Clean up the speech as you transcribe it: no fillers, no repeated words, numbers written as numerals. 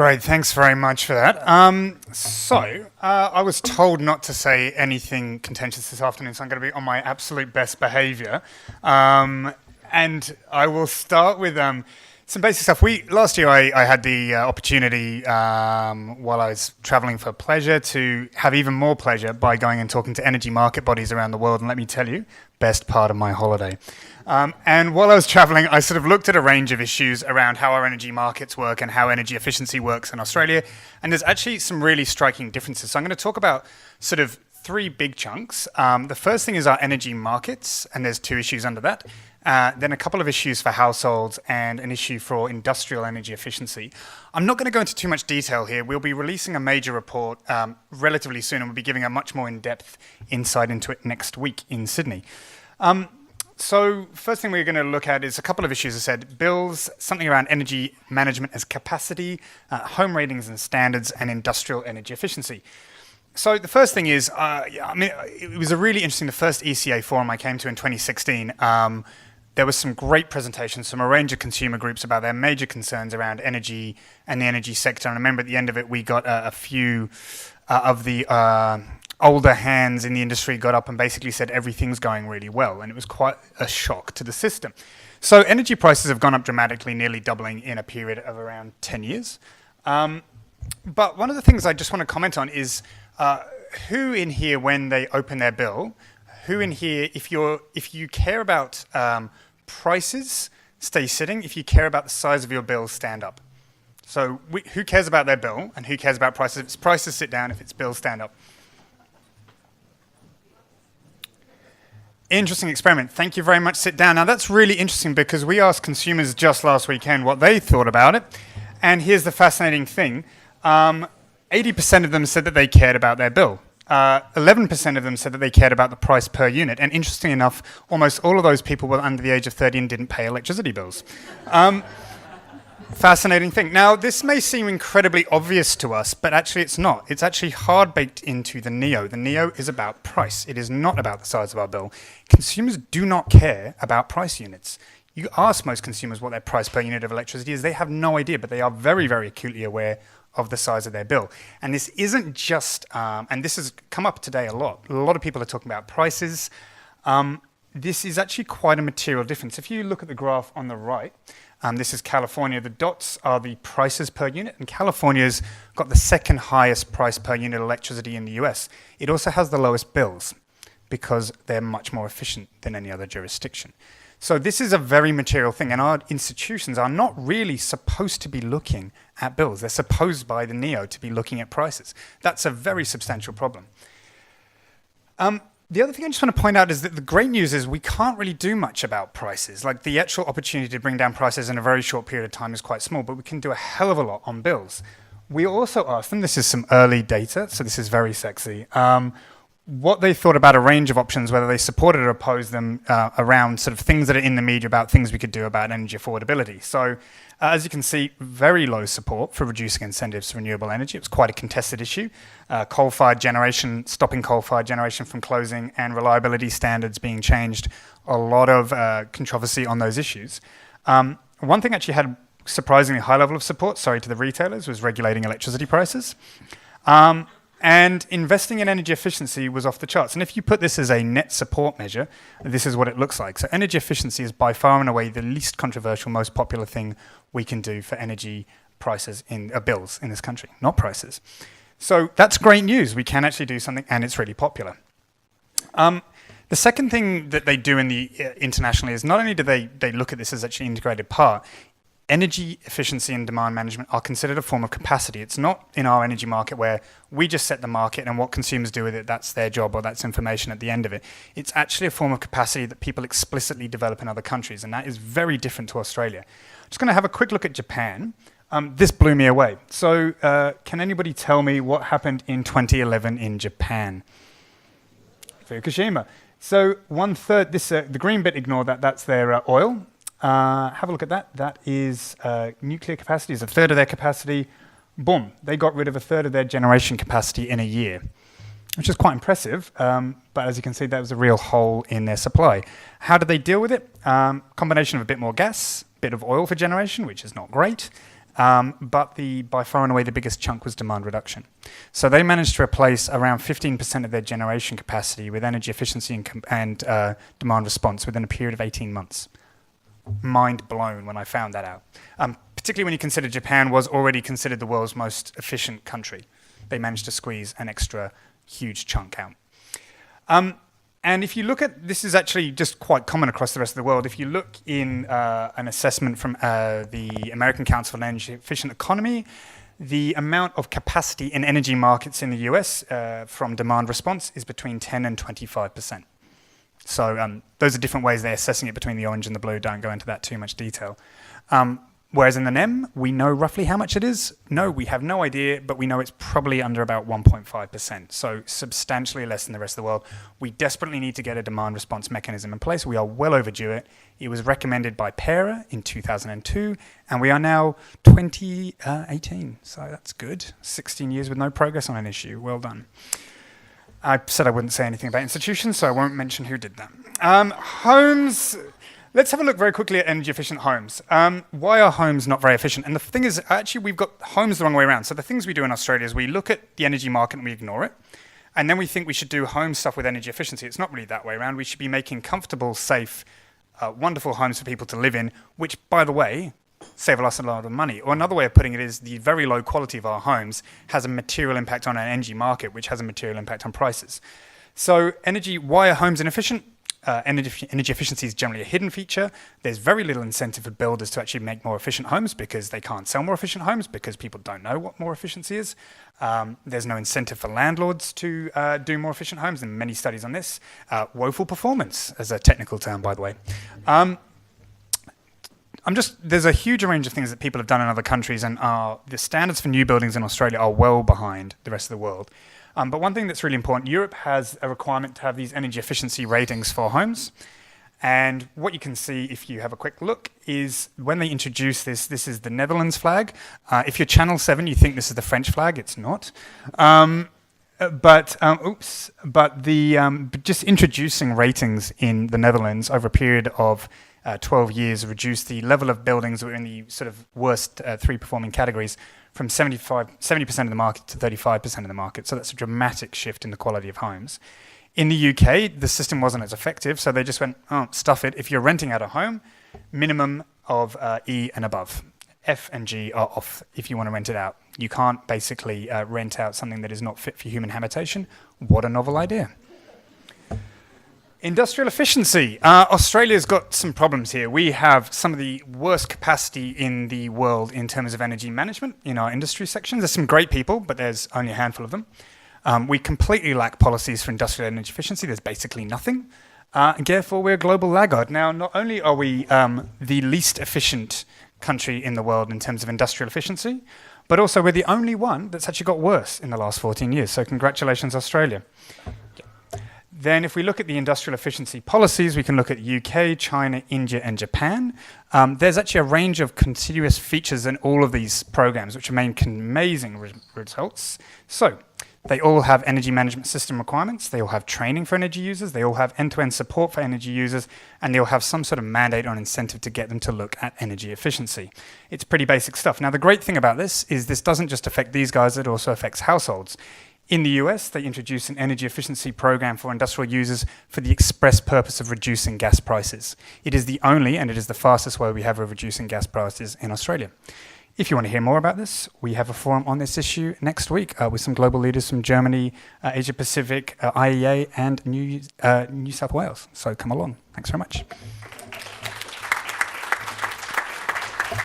Great, thanks very much for that. I was told not to say anything contentious this afternoon, so I'm going to be on my absolute best behaviour. And I will start with some basic stuff. Last year I had the opportunity, while I was travelling for pleasure, to have even more pleasure by going and talking to energy market bodies around the world. And let me tell you, best part of my holiday. And while I was traveling, I sort of looked at a range of issues around how our energy markets work and how energy efficiency works in Australia. And there's actually some really striking differences. So I'm going to talk about sort of three big chunks. The first thing is our energy markets, and there's two issues under that. Then a couple of issues for households and an issue for industrial energy efficiency. I'm not going to go into too much detail here. We'll be releasing a major report relatively soon, and we'll be giving a much more in-depth insight into it next week in Sydney. So first thing we're going to look at is a couple of issues. I said bills, something around energy management as capacity, home ratings and standards, and industrial energy efficiency. So the first thing is, it was a really interesting, the first ECA forum I came to in 2016. There was some great presentations from a range of consumer groups about their major concerns around energy and the energy sector. And I remember at the end of it, we got a few of the older hands in the industry got up and basically said everything's going really well. And it was quite a shock to the system. So energy prices have gone up dramatically, nearly doubling in a period of around 10 years. But one of the things I just want to comment on is who in here, when they open their bill, who in here, if you care about prices, stay sitting. If you care about the size of your bill, stand up. So who cares about their bill and who cares about prices? If it's prices, sit down. If it's bills, stand up. Interesting experiment. Thank you very much. Sit down. Now that's really interesting because we asked consumers just last weekend what they thought about it. And here's the fascinating thing. 80% of them said that they cared about their bill. 11% of them said that they cared about the price per unit. And interestingly enough, almost all of those people were under the age of 30 and didn't pay electricity bills. Fascinating thing. Now, this may seem incredibly obvious to us, but actually it's not. It's actually hard baked into the NEO. The NEO is about price. It is not about the size of our bill. Consumers do not care about price units. You ask most consumers what their price per unit of electricity is, they have no idea, but they are very, very acutely aware of the size of their bill. And this isn't just, and this has come up today a lot of people are talking about prices. This is actually quite a material difference. If you look at the graph on the right, this is California. The dots are the prices per unit, and California's got the second highest price per unit electricity in the US. It also has the lowest bills because they're much more efficient than any other jurisdiction. So this is a very material thing, and our institutions are not really supposed to be looking at bills. They're supposed by the NEO to be looking at prices. That's a very substantial problem. The other thing I just want to point out is that the great news is we can't really do much about prices. Like the actual opportunity to bring down prices in a very short period of time is quite small, but we can do a hell of a lot on bills. We also asked them, this is some early data, so this is very sexy, what they thought about a range of options, whether they supported or opposed them around sort of things that are in the media about things we could do about energy affordability. So as you can see, very low support for reducing incentives for renewable energy. It was quite a contested issue. Coal-fired generation, stopping coal-fired generation from closing and reliability standards being changed. A lot of controversy on those issues. One thing actually had surprisingly high level of support, to the retailers, was regulating electricity prices. And investing in energy efficiency was off the charts. And if you put this as a net support measure, this is what it looks like. So energy efficiency is by far and away the least controversial, most popular thing we can do for energy prices in bills in this country, not prices. So that's great news. We can actually do something, and it's really popular. The second thing that they do internationally is not only do they look at this as actually an integrated part, energy efficiency and demand management are considered a form of capacity. It's not in our energy market where we just set the market and what consumers do with it, that's their job or that's information at the end of it. It's actually a form of capacity that people explicitly develop in other countries, and that is very different to Australia. I'm just going to have a quick look at Japan. This blew me away. So can anybody tell me what happened in 2011 in Japan? Fukushima. So 1/3, the green bit, ignore that, that's their oil. Have a look at that. That is nuclear capacity is 1/3 of their capacity. Boom, they got rid of 1/3 of their generation capacity in a year, which is quite impressive. But as you can see, that was a real hole in their supply. How did they deal with it? Combination of a bit more gas, bit of oil for generation, which is not great, but by far and away the biggest chunk was demand reduction. So they managed to replace around 15% of their generation capacity with energy efficiency and demand response within a period of 18 months. Mind blown when I found that out. Particularly when you consider Japan was already considered the world's most efficient country. They managed to squeeze an extra huge chunk out. And if you look at, this is actually just quite common across the rest of the world, if you look in an assessment from the American Council for an Energy Efficient Economy, the amount of capacity in energy markets in the US from demand response is between 10 and 25%. So those are different ways they're assessing it between the orange and the blue. Don't go into that too much detail. Whereas in the NEM, we know roughly how much it is. No, we have no idea, but we know it's probably under about 1.5%. So substantially less than the rest of the world. We desperately need to get a demand response mechanism in place. We are well overdue it. It was recommended by PERA in 2002, and we are now 2018. So that's good. 16 years with no progress on an issue. Well done. I said I wouldn't say anything about institutions, so I won't mention who did that. Homes. Let's have a look very quickly at energy efficient homes. Why are homes not very efficient? And the thing is, actually, we've got homes the wrong way around. So the things we do in Australia is we look at the energy market and we ignore it. And then we think we should do home stuff with energy efficiency. It's not really that way around. We should be making comfortable, safe, wonderful homes for people to live in, which, by the way, save us a lot of money. Or another way of putting it is the very low quality of our homes has a material impact on our energy market, which has a material impact on prices. So why are homes inefficient? Energy efficiency is generally a hidden feature. There's very little incentive for builders to actually make more efficient homes because they can't sell more efficient homes because people don't know what more efficiency is. There's no incentive for landlords to do more efficient homes, and many studies on this. Woeful performance, as a technical term, by the way. There's a huge range of things that people have done in other countries, and the standards for new buildings in Australia are well behind the rest of the world. But one thing that's really important, Europe has a requirement to have these energy efficiency ratings for homes. And what you can see if you have a quick look is when they introduce this is the Netherlands flag. If you're Channel 7, you think this is the French flag. It's not. But just introducing ratings in the Netherlands over a period of 12 years reduced the level of buildings that were in the sort of worst three performing categories from 70% of the market to 35% of the market. So that's a dramatic shift in the quality of homes. In the UK, the system wasn't as effective, so they just went, oh, stuff it. If you're renting out a home, minimum of E and above. F and G are off if you want to rent it out. You can't basically rent out something that is not fit for human habitation. What a novel idea. Industrial efficiency. Australia's got some problems here. We have some of the worst capacity in the world in terms of energy management in our industry sections. There's some great people, but there's only a handful of them. We completely lack policies for industrial energy efficiency. There's basically nothing. And therefore, we're a global laggard. Now, not only are we the least efficient country in the world in terms of industrial efficiency, but also we're the only one that's actually got worse in the last 14 years. So congratulations, Australia. Then if we look at the industrial efficiency policies, we can look at UK, China, India, and Japan. There's actually a range of continuous features in all of these programs, which make amazing results. So they all have energy management system requirements. They all have training for energy users. They all have end-to-end support for energy users. And they all have some sort of mandate or incentive to get them to look at energy efficiency. It's pretty basic stuff. Now, the great thing about this is this doesn't just affect these guys, it also affects households. In the US, they introduced an energy efficiency program for industrial users for the express purpose of reducing gas prices. It is the only and it is the fastest way we have of reducing gas prices in Australia. If you want to hear more about this, we have a forum on this issue next week with some global leaders from Germany, Asia Pacific, IEA, and New South Wales. So come along. Thanks very much.